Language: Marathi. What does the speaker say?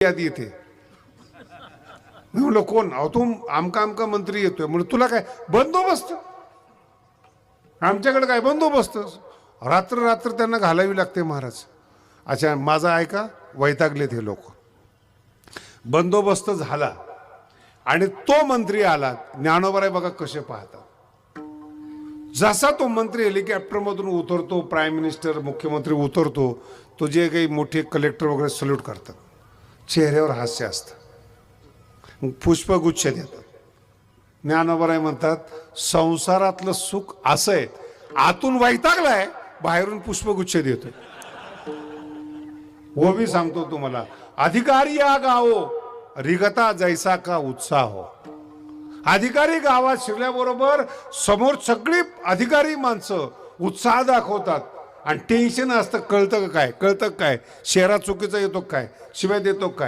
याद येते. मी म्हणलो कोण? अहो तू आमका आमका मंत्री येतोय. म्हणून तुला काय बंदोबस्त? आमच्याकडे काय बंदोबस्त? रात्र रात्र त्यांना घालावी लागते महाराज. अच्छा माझा ऐका, वैतागलेत हे लोक. बंदोबस्त झाला आणि तो मंत्री आला. ज्ञानोबराय बघा कसे पाहतात. जसा तो मंत्री हेलिकॉप्टरमधून उतरतो, प्राईम मिनिस्टर मुख्यमंत्री उतरतो, तो जे काही मोठे कलेक्टर वगैरे सल्यूट करतात, चेहऱ्यावर हास्य असतं, पुष्पगुच्छ देतात. ज्ञानोबराय म्हणतात संसारातलं सुख असं आहे, आतून वैतागलाय, बाहेरून पुष्पगुच्छ देतो. वो भी सांगतो तुम्हाला, अधिकारी या गावो रिगता जैसा का उत्साह हो. अधिकारी गावात शिरल्याबरोबर समोर सगळी अधिकारी माणसं उत्साह दाखवतात आणि टेन्शन असतं. कळतं काय? कळतं काय? शहरात चुकीचं येतो काय? शिवाय देतो काय?